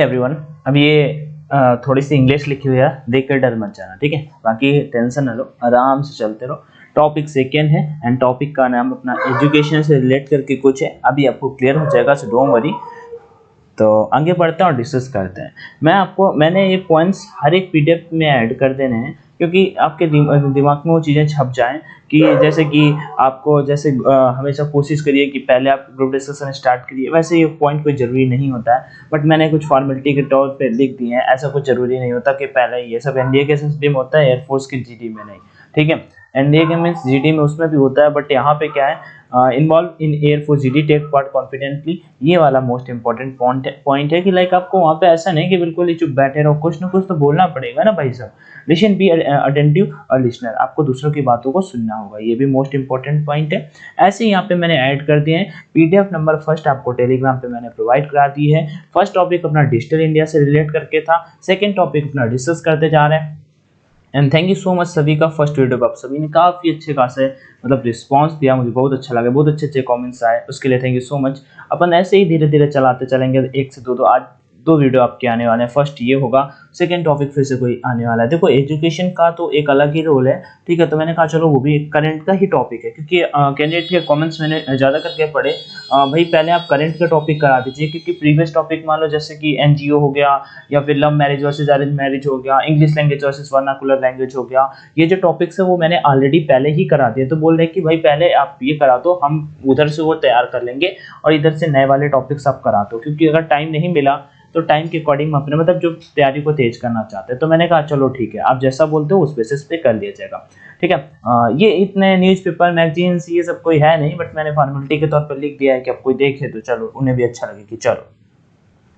Everyone, अब ये थोड़ी सी इंग्लिश लिखी हुई है, देख कर डर मत जाना, ठीक है। बाकी टेंशन ना लो, आराम से चलते रहो। टॉपिक सेकेंड है एंड टॉपिक का नाम अपना एजुकेशन से रिलेट करके कुछ है, अभी आपको क्लियर हो जाएगा, सो डोंट वरी। तो आगे बढ़ते हैं और डिस्कस करते हैं। मैंने ये पॉइंट्स हर एक पीडीएफ में ऐड कर देने हैं, क्योंकि आपके दिमाग में वो चीज़ें छप जाएं कि जैसे कि आपको जैसे हमेशा कोशिश करिए कि पहले आप ग्रुप डिस्कशन स्टार्ट करिए। वैसे ये पॉइंट कोई ज़रूरी नहीं होता है, बट मैंने कुछ फॉर्मेलिटी के तौर पे लिख दिए हैं। ऐसा कुछ ज़रूरी नहीं होता कि पहले ये सब एनडीए के सिस्टम होता है, एयरफोर्स के जीडी में नहीं, ठीक है। एनडीए के मीन्स जीडी में उसमें भी होता है, बट यहाँ पे क्या है, involve in air force GD take part confidently. ये वाला मोस्ट इंपॉर्टेंट पॉइंट है कि लाइक आपको वहाँ पे ऐसा नहीं कि बिल्कुल ही चुप बैठे रहो, कुछ ना कुछ तो बोलना पड़ेगा ना भाई साहब। लिसन, बी अटेंटिव और लिसनर, आपको दूसरों की बातों को सुनना होगा, ये भी मोस्ट इंपॉर्टेंट पॉइंट है। ऐसे ही यहाँ पे मैंने ऐड कर दिए हैं। पीडीएफ नंबर फर्स्ट आपको टेलीग्राम पे मैंने प्रोवाइड करा दी है। फर्स्ट टॉपिक अपना डिजिटल इंडिया से रिलेट करके था, सेकेंड टॉपिक अपना डिस्कस करते जा रहे हैं। And thank you so much सभी का। फर्स्ट वीडियो पर आप सभी ने काफ़ी अच्छे खासे मतलब रिस्पांस दिया, मुझे बहुत अच्छा लगा, बहुत अच्छे अच्छे कमेंट्स आए, उसके लिए थैंक यू सो मच। अपन ऐसे ही धीरे धीरे चलाते चलेंगे, एक से दो आज 2 वीडियो आपके आने वाले हैं। फर्स्ट ये होगा, सेकंड टॉपिक फिर से कोई आने वाला है। देखो एजुकेशन का तो एक अलग ही रोल है, ठीक है, तो मैंने कहा चलो वो भी एक करंट का ही टॉपिक है, क्योंकि कैंडिडेट के कमेंट्स मैंने ज़्यादा करके पढ़े। भाई पहले आप करंट का टॉपिक करा दीजिए, क्योंकि प्रीवियस टॉपिक मान लो जैसे कि एनजीओ हो गया, या फिर love marriage versus arrange marriage हो गया, English language versus vernacular language हो गया, ये जो टॉपिक्स है वो मैंने ऑलरेडी पहले ही करा दिए। तो बोल रहे कि भाई पहले आप ये करा दो, हम उधर से वो तैयार कर लेंगे और इधर से नए वाले टॉपिक्स आप करा दो, क्योंकि अगर टाइम नहीं मिला तो टाइम के अकॉर्डिंग अपने मतलब जो तैयारी को तेज करना चाहते हैं। तो मैंने कहा चलो ठीक है, आप जैसा बोलते हो उस बेसिस पे कर लिया जाएगा, ठीक है। ये इतने न्यूज़पेपर मैगजीन्स ये सब कोई है नहीं, बट मैंने फॉर्मेलिटी के तौर पर लिख दिया है कि अब कोई देखे तो चलो उन्हें भी अच्छा लगे कि चलो।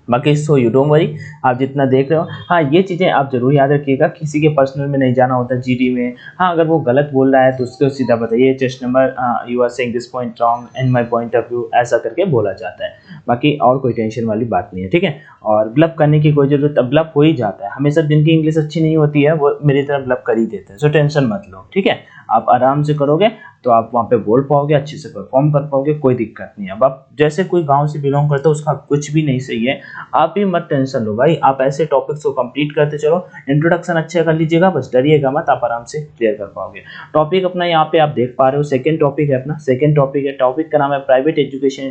बाकी सो यू डोंट वरी, आप जितना देख रहे हो, हाँ ये चीज़ें आप जरूर याद रखिएगा, किसी के पर्सनल में नहीं जाना होता जीडी में। हाँ अगर वो गलत बोल रहा है तो उसको सीधा बताइए, just number you are saying this point wrong and my point of view, ऐसा करके बोला जाता है। बाकी और कोई टेंशन वाली बात नहीं है, ठीक है। और ब्लब करने की कोई जरूरत, ब्लब हो ही जाता है हमेशा। जिनकी इंग्लिश अच्छी नहीं होती है वो मेरी तरह ब्लब कर ही देते हैं, सो टेंशन मत लो, ठीक है। आप आराम से करोगे तो आप वहाँ पे बोल पाओगे, अच्छे से परफॉर्म कर पाओगे, कोई दिक्कत नहीं है। अब आप जैसे कोई गांव से बिलोंग करते हो उसका कुछ भी नहीं सही है, आप भी मत टेंशन लो भाई, आप ऐसे टॉपिक्स को कंप्लीट करते चलो, इंट्रोडक्शन अच्छा कर लीजिएगा, बस डरिएगा मत, आप आराम से क्लियर कर पाओगे। टॉपिक अपना यहाँ पे आप देख पा रहे हो, सेकंड टॉपिक है अपना, सेकंड टॉपिक है, टॉपिक का नाम है प्राइवेट एजुकेशन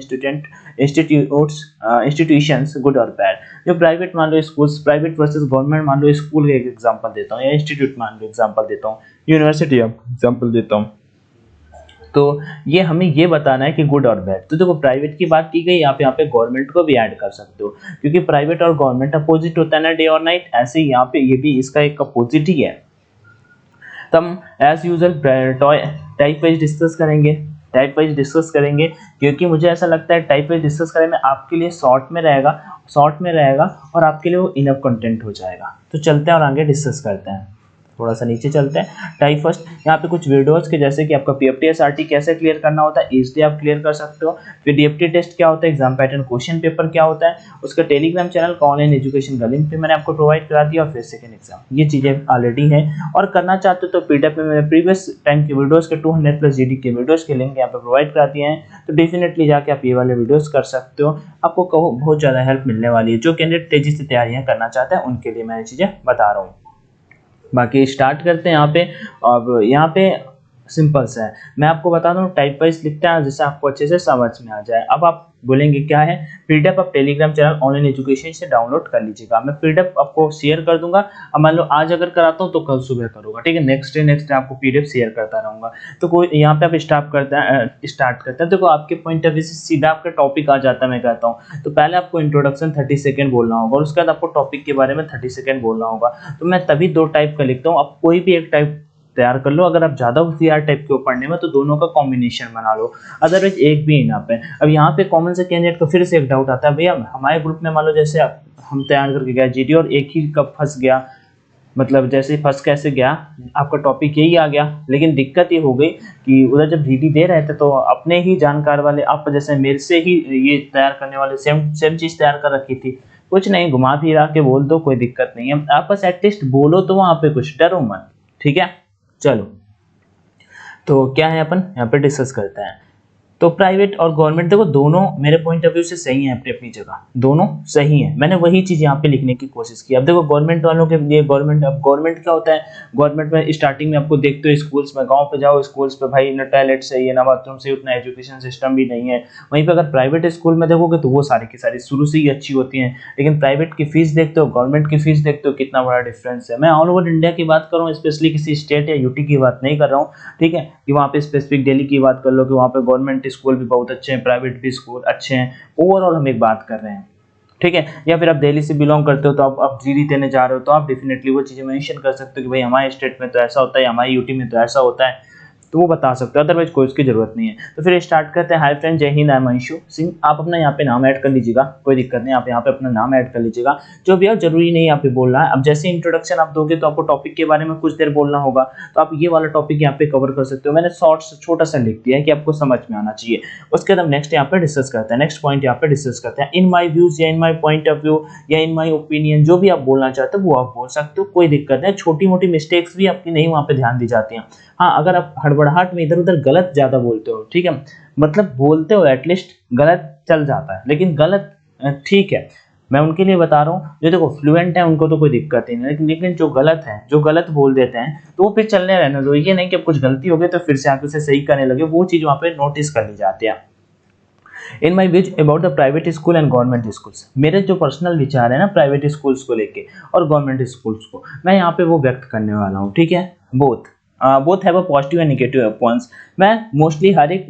इंस्टीट्यूशंस गुड और बैड। जो प्राइवेट मान लो स्कूल्स, प्राइवेट वर्सेस गवर्नमेंट मान लो, स्कूल का एक एग्जांपल देता हूँ, या इंस्टीट्यूट मान लो एग्जांपल देता हूँ, यूनिवर्सिटी एग्जांपल देता हूँ। तो ये हमें ये बताना है कि गुड और बैड। तो देखो प्राइवेट की बात की गई, आप यहाँ पे गवर्नमेंट को भी ऐड कर सकते हो, क्योंकि प्राइवेट और गवर्नमेंट अपोजिट होता है ना, डे और नाइट, ऐसे ही यहाँ पे ये भी इसका एक अपोजिट ही है। तो हम as usual type wise discuss करेंगे, टाइप वाइज डिस्कस करेंगे, क्योंकि मुझे ऐसा लगता है टाइप वाइज डिस्कस करने में आपके लिए शॉर्ट में रहेगा और आपके लिए वो इनफ कंटेंट हो जाएगा। तो चलते हैं और आगे डिस्कस करते हैं, थोड़ा सा नीचे चलते हैं। टाइप फर्स्ट, यहाँ पे कुछ वीडियोस के, जैसे कि आपका पीएफटीएसआरटी कैसे क्लियर करना होता है, इजीली आप क्लियर कर सकते हो। फिर डीएफटी टेस्ट क्या होता है, एग्जाम पैटर्न क्वेश्चन पेपर क्या होता है, उसका टेलीग्राम चैनल का ऑनलाइन एजुकेशन का लिंक भी मैंने आपको प्रोवाइड करा दिया, और फिर सेकंड एग्जाम, ये चीज़ें ऑलरेडी हैं। और करना चाहते हो तो पीडीएफ में मैंने प्रीवियस टाइम के वीडियोज़ के 200+ जीडी के वीडियोज़ के लिंक यहाँ पे प्रोवाइड करा दिए हैं, तो डेफिनेटली जाके आप ये वाले वीडियोज़ कर सकते हो। आपको कहो बहुत ज़्यादा हेल्प मिलने वाली है, जो कैंडिडेट तेज़ी से तैयारियाँ करना चाहते हैं उनके लिए मैं ये चीज़ें बता रहा हूँ। बाकी स्टार्ट करते हैं यहाँ पे। अब यहाँ पे सिंपल सा है, मैं आपको बता दूँ टाइप वाइज लिखते हैं जिससे आपको अच्छे से समझ में आ जाए। अब आप बोलेंगे क्या है, पीडीएफ आप टेलीग्राम चैनल ऑनलाइन एजुकेशन से डाउनलोड कर लीजिएगा, मैं पीडीएफ आपको शेयर कर दूंगा। अब मान लो आज अगर कराता हूँ तो कल सुबह करूँगा, ठीक है, नेक्स्ट डे आपको पीडीएफ शेयर करता रहूँगा। तो कोई यहाँ पे आप स्टार्ट करते हैं, देखो आपके पॉइंट ऑफ व्यू से सीधा आपका टॉपिक आ जाता है। मैं कहता हूँ तो पहले आपको इंट्रोडक्शन 30 सेकंड बोलना होगा, और उसके बाद आपको टॉपिक के बारे में 30 सेकंड बोलना होगा। तो मैं तभी 2 टाइप का लिखता हूँ, आप कोई भी एक टाइप तैयार कर लो। अगर आप ज़्यादा होशियार टाइप के पढ़ने में तो दोनों का कॉम्बिनेशन बना लो, अदरवाइज एक भी इनफ है। अब यहाँ पे कॉमन से कैंडिडेट को फिर से एक डाउट आता है, भैया हमारे ग्रुप में मान लो जैसे हम तैयार करके गए जीडी और एक ही कब फंस गया, मतलब जैसे फंस कैसे गया, आपका टॉपिक यही आ गया, लेकिन दिक्कत ये हो गई कि उधर जब जीडी दे रहे थे तो अपने ही जानकार वाले, आप जैसे मेरे से ही ये तैयार करने वाले सेम चीज़ तैयार कर रखी थी। कुछ नहीं, घुमा फिरा के बोल दो, कोई दिक्कत नहीं है, आप बस एटलीस्ट बोलो तो वहाँ पे कुछ, डरो मत, ठीक है। चलो तो क्या है अपन यहाँ पे डिस्कस करते हैं। तो प्राइवेट और गवर्नमेंट देखो दोनों मेरे पॉइंट ऑफ व्यू से सही है अपनी अपनी जगह, दोनों सही है। मैंने वही चीज यहाँ पे लिखने की कोशिश की। अब देखो गवर्नमेंट वालों के लिए गवर्नमेंट, अब गवर्नमेंट क्या होता है, गवर्नमेंट में स्टार्टिंग में आपको देखते हो स्कूल्स में, गांव पे जाओ स्कूल्स पे भाई ना टॉयलेट सही है ना बाथरूम सही, उतना एजुकेशन सिस्टम भी नहीं है। वहीं पे अगर प्राइवेट स्कूल में देखोगे तो वो सारी की सारी शुरू से ही अच्छी होती हैं, लेकिन प्राइवेट की फीस देखते हो गवर्नमेंट की फीस देखते हो कितना बड़ा डिफरेंस है। मैं ऑल ओवर इंडिया की बात कर रहा हूँ, स्पेशली किसी स्टेट या यूटी की बात नहीं कर रहा हूँ, ठीक है, कि वहाँ पे स्पेसिफिक दिल्ली की बात कर लो कि वहाँ पे गवर्नमेंट स्कूल भी बहुत अच्छे हैं, प्राइवेट भी स्कूल अच्छे हैं, ओवरऑल हम एक बात कर रहे हैं, ठीक है। या फिर आप दिल्ली से बिलोंग करते हो तो आप जीडी देने जा रहे हो तो आप डेफिनेटली वो चीज़ें मेंशन कर सकते हो कि भाई हमारे स्टेट में तो ऐसा होता है, हमारी यूटी में तो ऐसा होता है, तो वो बता सकते हो, अदरवाइज कोई उसकी जरूरत नहीं है। तो फिर स्टार्ट करते हैं। हाय फ्रेंड, जय हिंद, आई एम अंशु सिंह। आप अपना यहाँ पे नाम ऐड कर लीजिएगा, कोई दिक्कत नहीं, आप यहाँ पे अपना नाम ऐड कर लीजिएगा, जो भी है जरूरी नहीं यहाँ पे बोलना है। अब जैसे इंट्रोडक्शन आप दोगे तो आपको टॉपिक के बारे में कुछ देर बोलना होगा, तो आप ये वाला टॉपिक यहाँ पे कवर कर सकते हो। मैंने शॉर्ट्स छोटा सा लिख दिया है कि आपको समझ में आना चाहिए। उसके बाद हम नेक्स्ट यहाँ पे डिस्कस करते हैं, नेक्स्ट पॉइंट यहाँ पे डिस्कस करते हैं। इन माई व्यूज या इन माई पॉइंट ऑफ व्यू या इन माई ओपिनियन, जो भी आप बोलना चाहते हो वो आप बोल सकते हो, कोई दिक्कत नहीं। छोटी मोटी मिस्टेक्स भी आपकी नहीं वहाँ पे ध्यान दी जाती हैं। हाँ, अगर आप हड़बड़ाहट में इधर उधर गलत ज्यादा बोलते हो, ठीक है, मतलब बोलते हो एटलीस्ट, गलत चल जाता है लेकिन गलत ठीक है, मैं उनके लिए बता रहा हूँ। जो देखो फ्लुएंट है उनको तो कोई दिक्कत ही नहीं, लेकिन जो गलत है, जो गलत बोल देते हैं तो वो फिर चलने रहने दो। ये नहीं कि अब कुछ गलती हो गई तो फिर से आके उसे सही करने लगे, वो चीज वहाँ पे नोटिस कर ली जाती है। In my which about the private school and government schools, मेरे जो पर्सनल विचार है ना प्राइवेट स्कूल्स को लेके और गवर्नमेंट स्कूल्स को, मैं यहाँ पे वो व्यक्त करने वाला हूँ, ठीक है। Both have a positive and negative points. मैं मोस्टली हर एक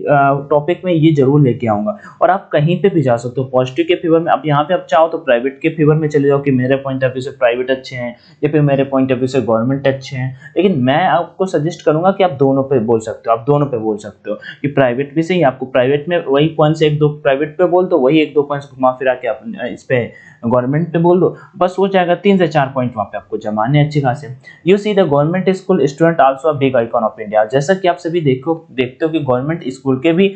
टॉपिक में ये जरूर लेके आऊंगा, और आप कहीं पे भी जा सकते हो पॉजिटिव के फेवर में। अब यहाँ पे आप चाहो तो प्राइवेट के फेवर में चले जाओ कि मेरे पॉइंट ऑफ व्यू से प्राइवेट अच्छे हैं या फिर मेरे पॉइंट ऑफ व्यू से गवर्नमेंट अच्छे हैं, लेकिन मैं आपको सजेस्ट करूंगा कि आप दोनों पे बोल सकते हो, आप दोनों पे बोल सकते हो कि प्राइवेट भी सही, आपको प्राइवेट में वही पॉइंट्स एक दो प्राइवेट पे बोल दो, वही एक दो पॉइंट्स घुमा फिरा के आप इस पे गवर्नमेंट पे बोल दो, बस हो जाएगा। 3 से 4 पॉइंट वहाँ पे आपको जमाने अच्छे खासे। You see the government school student also a big icon of India. जैसा कि आप सभी देखते हो कि गवर्नमेंट स्कूल के भी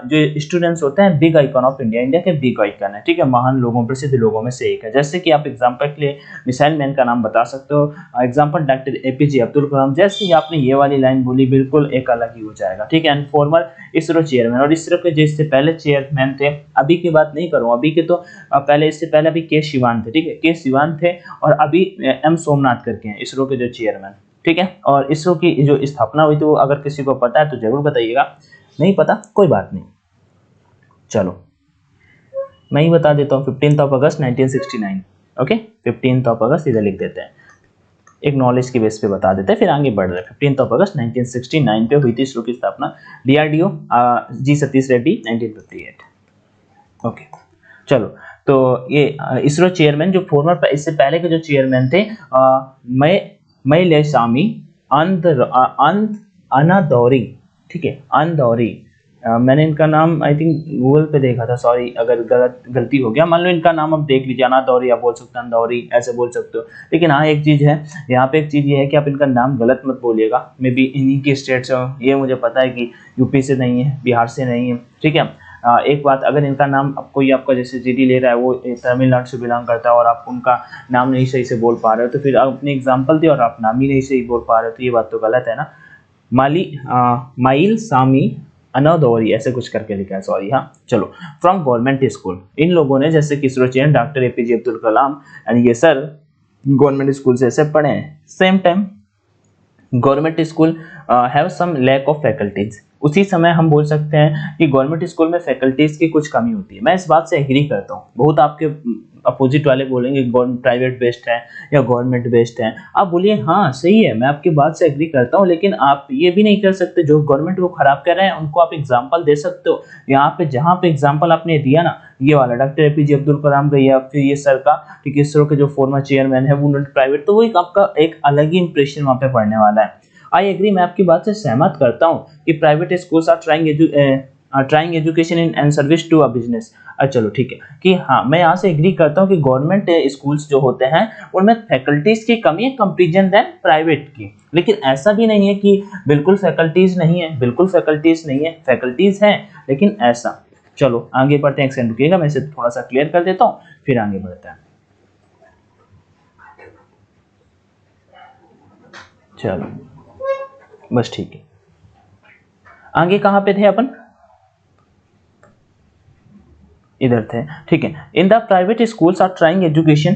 जो स्टूडेंट्स होते हैं big icon of India, India के बिग आइकॉन है, ठीक है, महान लोगों, प्रसिद्ध लोगों में से एक है। जैसे कि आप एग्जाम्पल के लिए मिसाइल मैन का नाम बता सकते हो, एग्जाम्पल डॉक्टर एपीजे अब्दुल कलाम। जैसे ही आपने ये वाली लाइन बोली बिल्कुल एक अलग ही हो जाएगा, ठीक है। एंड फॉर्मर इसरो चेयरमैन, और इसरो के जिससे पहले चेयरमैन थे, अभी की बात नहीं करूँ, अभी के तो पहले, इससे पहले अभी के शिवान थे, ठीक है, के शिवान थे, और अभी एम सोमनाथ करके हैं इसरो के जो चेयरमैन, ठीक है। और इसरो की जो स्थापना हुई थी वो अगर किसी को पता है तो जरूर बताइएगा, नहीं पता कोई बात नहीं, चलो मैं ही बता देता हूँ। 15 अगस्त 1969, ओके, 15 अगस्त इधर लिख देते हैं, एक नॉलेज के बेस पे बता देते हैं, फिर आगे बढ़ रहे हैं। 15 अगस्त 1969 पे हुई थी इसरो की स्थापना। डीआरडीओ जी सतीश रेड्डी 1958, ओके। चलो, तो ये इसरो चेयरमैन जो फॉर्मर, इससे पहले के जो चेयरमैन थे मयिलसामी अनादौरी, ठीक है, अनादौरी। मैंने इनका नाम आई थिंक गूगल पे देखा था, सॉरी अगर गलती हो गया, मान लो इनका नाम आप देख लीजिए, अनादौरी आप बोल सकते हो, अंदौरी ऐसे बोल सकते हो। लेकिन हाँ एक चीज़ है यहाँ पे, एक चीज़ ये है कि आप इनका नाम गलत मत बोलिएगा, मे बी इन्हीं की स्टेट से हो, ये मुझे पता है कि यूपी से नहीं है, बिहार से नहीं है, ठीक है। एक बात, अगर इनका नाम कोई आपका जैसे जीडी ले रहा है वो तमिलनाडु से बिलोंग करता है और आप उनका नाम नहीं सही से बोल पा रहे हो, तो फिर आप अपनी एग्जाम्पल दिए और आप नाम ही नहीं सही बोल पा रहे हो, तो ये बात तो गलत है ना। मयिलसामी अनादौरी ऐसे कुछ करके लिखा है, सॉरी। हाँ चलो, फ्रॉम गवर्नमेंट स्कूल, इन लोगों ने जैसे कि ISRO chairman doctor APJ Abdul Kalam and ये सर गवर्नमेंट स्कूल से ऐसे पढ़े हैं। Same time government school have some lack of faculties. उसी समय हम बोल सकते हैं कि गवर्नमेंट स्कूल में फैकल्टीज की कुछ कमी होती है। मैं इस बात से एग्री करता हूँ। बहुत आपके अपोजिट वाले बोलेंगे प्राइवेट बेस्ड है या गवर्नमेंट बेस्ड है, आप बोलिए हाँ सही है, मैं आपकी बात से एग्री करता हूँ, लेकिन आप ये भी नहीं कर सकते जो गवर्नमेंट को खराब कर रहे हैं उनको आप एग्जाम्पल दे सकते हो। यहाँ पे जहाँ पे एग्जाम्पल आपने दिया ना, ये वाला डॉक्टर एपीजे अब्दुल कलाम का या फिर ये सर का, ठीक है, इसरो के जो फॉर्मर चेयरमैन है वो प्राइवेट, तो वो एक आपका एक अलग ही इंप्रेशन वहाँ पे पड़ने वाला है। आई एग्री, मैं आपकी बात से सहमत करता हूँ कि private schools are trying education in and service to a business. चलो ठीक है कि हाँ, मैं यहाँ से एग्री करता हूँ कि गवर्नमेंट स्कूल्स जो होते हैं उनमें फैकल्टीज की कमी है कंपेरिजन देन प्राइवेट की, लेकिन ऐसा भी नहीं है कि बिल्कुल फैकल्टीज नहीं है, बिल्कुल फैकल्टीज नहीं है, फैकल्टीज हैं लेकिन ऐसा। चलो आगे बढ़ते हैं, एक सेकंड रुकिएगा, मैं इसे थोड़ा सा क्लियर कर देता हूँ फिर आगे बढ़ते हैं। चलो बस ठीक है, आगे कहाँ पे थे अपन? इधर थे, ठीक है। In the private schools are trying education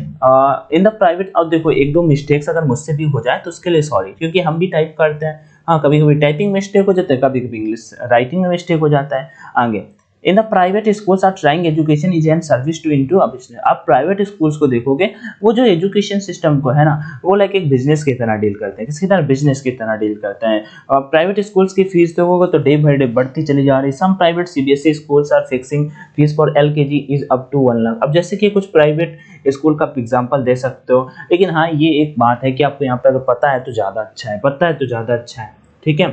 in the private. अब देखो एक दो मिस्टेक्स अगर मुझसे भी हो जाए तो उसके लिए सॉरी, क्योंकि हम भी टाइप करते हैं। हाँ, कभी कभी टाइपिंग मिस्टेक हो जाता है, कभी कभी इंग्लिश राइटिंग में मिस्टेक हो जाता है। आगे, in the private schools are trying education is an service to into a business. आप प्राइवेट स्कूल्स को देखोगे, वो जो एजुकेशन सिस्टम को है ना, वो लाइक एक बिजनेस की तरह डील करते हैं। किसकी तरह? बिजनेस की तरह डील करते हैं। और प्राइवेट स्कूल्स की फीस देखोगे तो डे बाई डे बढ़ती चली जा रही है। Some private CBSE schools are fixing fees for LKG is up to 1 lakh. अब जैसे कि कुछ प्राइवेट स्कूल का एग्जांपल दे सकते हो, लेकिन हाँ ये एक बात है कि आपको यहाँ पे अगर पता है तो ज़्यादा अच्छा है, पता है तो ज़्यादा अच्छा है, ठीक है।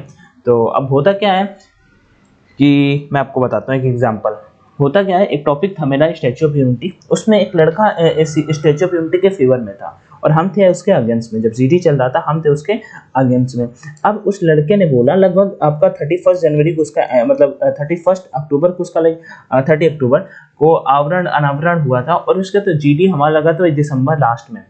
तो अब होता क्या है कि मैं आपको बताता हूँ एक एग्जांपल। होता क्या है, एक टॉपिक था मेरा स्टैच्यू ऑफ यूनिटी, उसमें एक लड़का स्टैच्यू ऑफ यूनिटी के फेवर में था और हम थे उसके अगेंस्ट में। जब जीडी चल रहा था हम थे उसके अगेंस्ट में। अब उस लड़के ने बोला लगभग आपका 31 जनवरी को उसका मतलब 31 अक्टूबर को उसका लाइक 30 अक्टूबर को आवरण अनावरण हुआ था और उसका तो जीडी हमारा लगा था दिसंबर लास्ट में।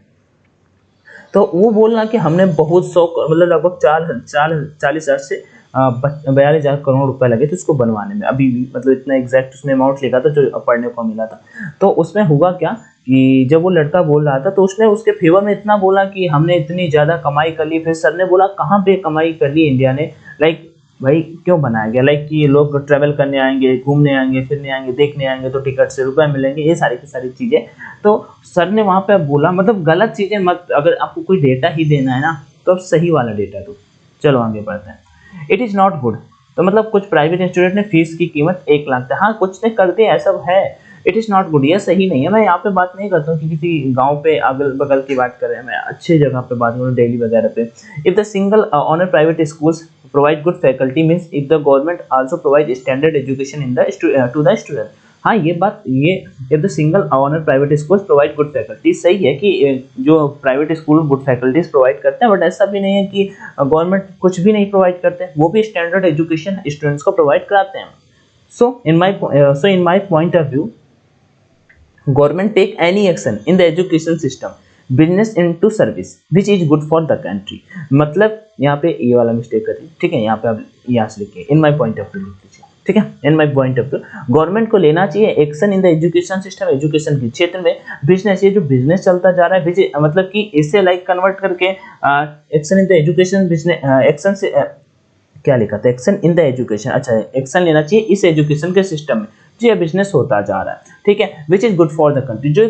तो वो बोलना कि हमने बहुत सौ मतलब लगभग 40,000 से 42,000 करोड़ रुपए लगे थे उसको बनवाने में। अभी मतलब इतना एग्जैक्ट उसने अमाउंट लिखा था जो पढ़ने को मिला था। तो उसमें हुआ क्या कि जब वो लड़का बोल रहा था तो उसने उसके फेवर में इतना बोला कि हमने इतनी ज़्यादा कमाई कर ली। फिर सर ने बोला कहाँ पे कमाई कर ली इंडिया ने, लाइक भाई क्यों बनाया गया, लाइक कि ये लोग ट्रैवल करने आएंगे, घूमने आएंगे, फिरने आएंगे, देखने आएंगे तो टिकट से रुपए मिलेंगे, ये सारी की सारी चीज़ें। तो सर ने वहाँ पे बोला मतलब गलत चीज़ें मत, अगर आपको कोई डेटा ही देना है ना तो आप सही वाला डेटा दो। चलो आगे बढ़ते हैं। It is not good. तो मतलब कुछ प्राइवेट इंस्टीट्यूट ने फीस की कीमत 1 लाख था। हाँ कुछ ने कर दिया, ऐसा है। इट इज़ नॉट गुड, ये सही नहीं है। मैं यहाँ पे बात नहीं करता हूँ कि किसी गांव पे अगल बगल की बात कर रहे हैं, मैं अच्छी जगह पे बात कर रहा हूँ, दिल्ली वगैरह पे। If the single owner private schools provide good faculty means if the government also provide standard education in the two the student. हाँ ये बात, ये if the single owner private schools provide good faculty, सही है कि जो private school good faculties provide करते हैं, बट ऐसा भी नहीं है कि गवर्नमेंट कुछ भी नहीं प्रोवाइड करते, वो भी स्टैंडर्ड एजुकेशन स्टूडेंट्स को प्रोवाइड कराते हैं। So in my point of view, government take any action in the education system business into service which is good for the country। मतलब यहाँ पे ये वाला मिस्टेक करिए, ठीक है। यहाँ पे आप यहाँ से लिखिए in my point of view लिख लीजिए, ठीक है। In my point of view government को लेना चाहिए action in the education system, education के क्षेत्र में। बिजनेस, ये जो बिजनेस चलता जा रहा है मतलब कि इसे लाइक कन्वर्ट करके action in the education business action से क्या लिखा था, एक्शन इन द एजुकेशन। अच्छा, एक्शन लेना चाहिए इस एजुकेशन के सिस्टम में जो ये बिजनेस होता जा रहा है, ठीक है। Which is good for the country, जो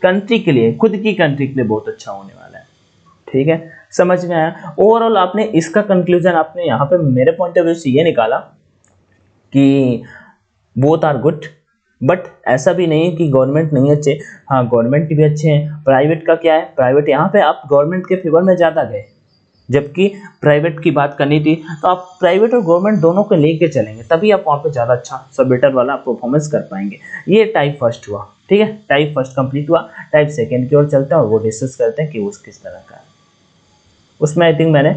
कंट्री के लिए, खुद की कंट्री के लिए बहुत अच्छा होने वाला है, ठीक है। समझ में आया? ओवरऑल आपने इसका कंक्लूजन आपने यहाँ पे मेरे पॉइंट ऑफ व्यू से ये निकाला कि बोथ आर गुड, बट ऐसा भी नहीं है कि गवर्नमेंट नहीं अच्छे। हाँ गवर्नमेंट भी अच्छे हैं। प्राइवेट का क्या है, प्राइवेट यहाँ पे आप गवर्नमेंट के फेवर में ज़्यादा गए, जबकि प्राइवेट की बात करनी थी तो आप प्राइवेट और गवर्नमेंट दोनों को लेके चलेंगे, तभी आप वहाँ पे ज़्यादा अच्छा सब बेटर वाला परफॉर्मेंस कर पाएंगे। ये टाइप फर्स्ट हुआ, ठीक है। टाइप फर्स्ट कंप्लीट हुआ। टाइप सेकंड की ओर चलते हैं और वो डिस्कस करते हैं कि वो किस तरह का है। उसमें आई थिंक मैंने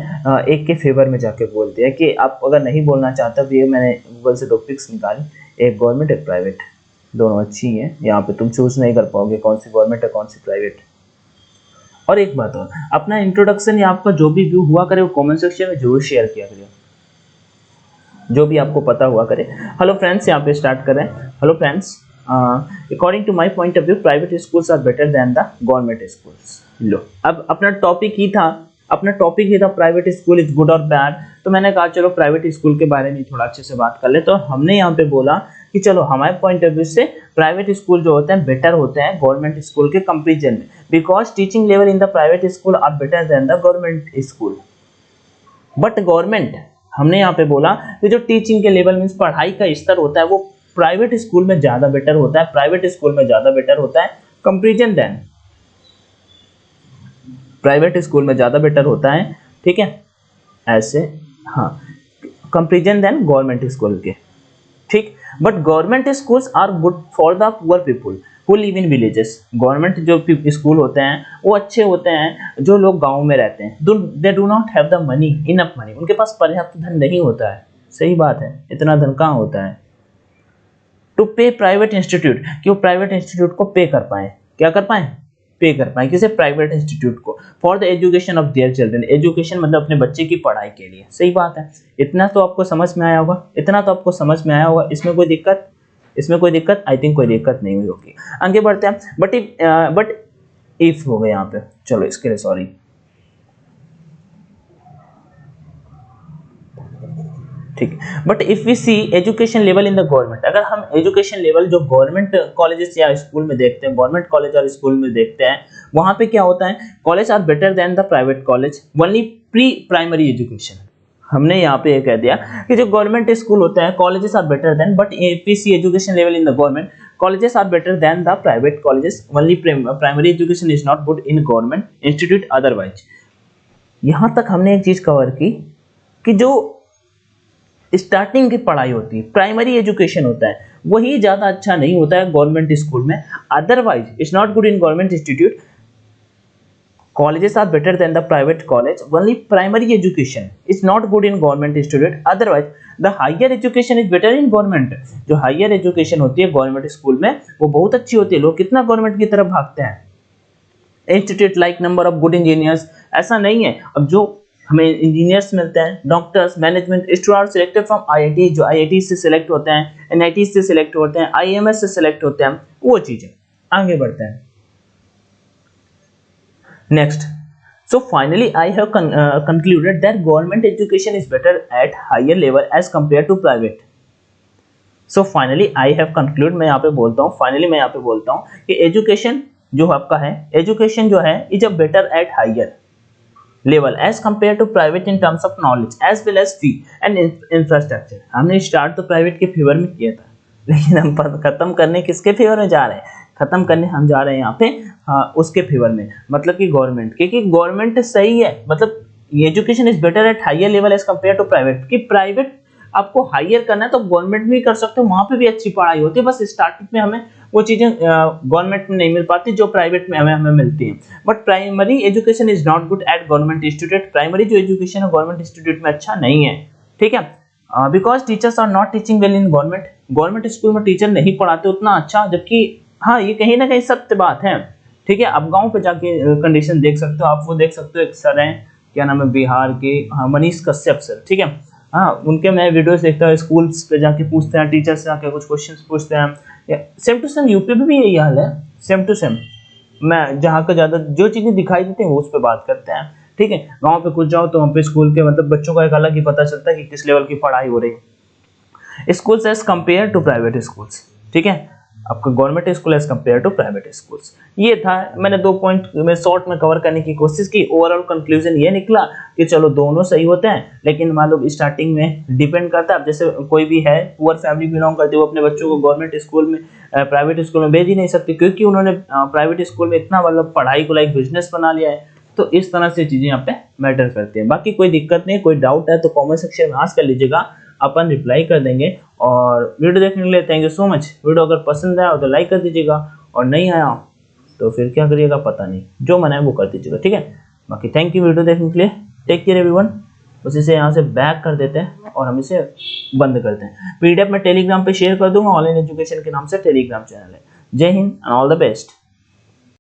एक के फेवर में जाके बोल दिया कि आप अगर नहीं बोलना चाहते तो ये मैंने गूगल से 2 पिक्स निकाली, एक गवर्नमेंट एक प्राइवेट, दोनों अच्छी हैं। यहाँ पे तुम चूज नहीं कर पाओगे कौन सी गवर्नमेंट है कौन सी प्राइवेट। और एक बात और, अपना इंट्रोडक्शन या आपका जो भी व्यू हुआ करे वो कमेंट सेक्शन में जरूर शेयर किया करिए, जो भी आपको पता हुआ करे। हेलो फ्रेंड्स, यहाँ पे स्टार्ट करें। Hello friends, according to my point of view private schools are better than the government schools. लो, अब अपना टॉपिक ही था प्राइवेट स्कूल इज गुड और बैड। तो मैंने कहा चलो प्राइवेट स्कूल के बारे में थोड़ा अच्छे से बात कर ले। तो हमने यहाँ पे बोला कि चलो हमारे पॉइंट ऑफ व्यू से प्राइवेट स्कूल जो होते हैं बेटर होते हैं गवर्नमेंट स्कूल के कंपैरिजन में, because teaching level in the private school are better than the government school. But government, हमने यहाँ पे बोला कि जो टीचिंग के लेवल मीन्स पढ़ाई का स्तर होता है वो प्राइवेट स्कूल में ज्यादा बेटर होता है, प्राइवेट स्कूल में ज्यादा बेटर होता है कंपैरिजन देन, प्राइवेट स्कूल में ज्यादा बेटर होता है, ठीक है। ऐसे हाँ, कंपैरिजन देन गवर्नमेंट स्कूल के, ठीक। But government schools are good for the poor people who live in villages. Government जो स्कूल होते हैं वो अच्छे होते हैं जो लोग गाँव में रहते हैं। They do not have the money, enough money, उनके पास पर्याप्त धन नहीं होता है। सही बात है, इतना धन कहाँ होता है टू पे प्राइवेट इंस्टीट्यूट, कि वो प्राइवेट इंस्टीट्यूट को पे कर पाए, क्या कर पाए, पे कर पाए, किसे, प्राइवेट इंस्टीट्यूट को, for the education of their children. Education मतलब अपने बच्चे की पढ़ाई के लिए। सही बात है, इतना तो आपको समझ में आया होगा, इसमें कोई दिक्कत, इसमें कोई दिक्कत, आई थिंक कोई दिक्कत नहीं हुई होगी। आगे बढ़ते हैं। बट इफ हो गए यहाँ पे, चलो इसके लिए सॉरी। ठीक है, but if we see education level in the government, अगर हम एजुकेशन लेवल जो गवर्नमेंट कॉलेजेस या स्कूल में देखते हैं, गवर्नमेंट कॉलेज और स्कूल में देखते हैं, वहां पे क्या होता है, college are better than the private college only pre primary education. हमने यहाँ पे ये कह दिया कि जो गवर्नमेंट स्कूल होता है, colleges are better than, but if we see education level in the government, colleges are better than the private colleges, only primary education is not good in government institute otherwise। यहाँ तक हमने एक चीज cover की कि जो starting की पढ़ाई होती है, प्राइमरी एजुकेशन होता है, वही ज्यादा अच्छा नहीं होता है गवर्नमेंट स्कूल में, otherwise it's not good in government institute. Colleges are better than the private college, only primary education is not good in government institute, otherwise the higher education is better in government। जो higher education होती है government school में वो बहुत अच्छी होती है। लोग कितना गवर्नमेंट की तरफ भागते हैं। Institute like number of good engineers, ऐसा नहीं है। अब जो हमें इंजीनियर्स मिलते हैं, doctors, management student selected from IIT, जो आईआईटी से सिलेक्ट होते हैं, एनआईटी से सिलेक्ट होते हैं, आईएमएस से सिलेक्ट होते हैं, वो चीजें। आगे बढ़ते हैं next। So finally I have concluded that government education is better at higher level as compared to private। So finally I have concluded, मैं यहाँ पे बोलता हूँ, finally मैं यहाँ पे बोलता हूँ कि education जो आपका है, education जो है is a better at higher level as compared to private in terms of knowledge as well as fee and infrastructure। हमने स्टार्ट तो प्राइवेट के फेवर में किया था, लेकिन हम खत्म करने किसके फेवर में जा रहे हैं, खत्म करने हम जा रहे हैं यहाँ पे उसके फेवर में, मतलब कि गवर्नमेंट, क्योंकि गवर्नमेंट सही है, मतलब education is better at higher level as compare to private. कि प्राइवेट आपको हायर करना है तो गवर्नमेंट में कर सकते हो, वहां पे भी अच्छी पढ़ाई होती है, बस स्टार्टिंग में हमें वो चीजें गवर्नमेंट में नहीं मिल पाती जो प्राइवेट में हमें मिलती हैं। But primary education is not good at government institute. Primary जो एजुकेशन है गवर्नमेंट इंस्टीट्यूट में अच्छा नहीं है, ठीक है, because teachers are not teaching well in government. Government school में टीचर नहीं पढ़ाते उतना अच्छा, जबकि हाँ ये कहीं ना कहीं सत्य बात है, ठीक है। अब गांव पे जाके कंडीशन देख सकते हो आप, वो देख सकते हो, एक सर हैं, क्या नाम है, बिहार के, हाँ मनीष कश्यप सर, ठीक है, हाँ उनके मैं वीडियोस देखता हूँ, स्कूल्स पे जाके पूछते हैं, टीचर से जाके कुछ क्वेश्चंस पूछते हैं। सेम टू सेम यूपी में भी यही हाल है, सेम टू सेम। मैं जहाँ का ज्यादा जो चीजें दिखाई देती हैं वो उस पर बात करते हैं, ठीक है। गाँव पे कुछ जाओ तो वहाँ पे स्कूल के मतलब बच्चों का एक अलग ही पता चलता है कि किस लेवल की पढ़ाई हो रही है schools as compare to private schools, ठीक है, आपका government school as compare to private schools. ये था, मैंने 2 पॉइंट में शॉर्ट में कवर करने की कोशिश की। ओवरऑल कंक्लूजन ये निकला कि चलो दोनों सही होते हैं, लेकिन मान लो स्टार्टिंग में डिपेंड करता है। अब जैसे कोई भी है पुअर फैमिली बिलोंग करती है, वो अपने बच्चों को गवर्नमेंट स्कूल में प्राइवेट स्कूल में भेज ही नहीं सकती, क्योंकि उन्होंने प्राइवेट स्कूल में इतना मतलब पढ़ाई को लाइक बिजनेस बना लिया है। तो इस तरह से चीजें यहाँ पे मैटर करती है। बाकी कोई दिक्कत नहीं, कोई डाउट है तो कॉमेंट सेक्शन में आस्क कर लीजिएगा, अपन रिप्लाई कर देंगे। और वीडियो देखने के लिए thank you so much. Video अगर पसंद आया तो लाइक कर दीजिएगा, और नहीं आया तो फिर क्या करिएगा पता नहीं, जो मन है वो कर दीजिएगा, ठीक है। बाकी थैंक यू वीडियो देखने के लिए, टेक केयर एवरीवन। बस इसे यहाँ से बैक कर देते हैं और हम इसे बंद करते हैं। पीडीएफ में टेलीग्राम पे शेयर कर दूंगा, ऑनलाइन एजुकेशन के नाम से टेलीग्राम चैनल है। जय Hind and all the best.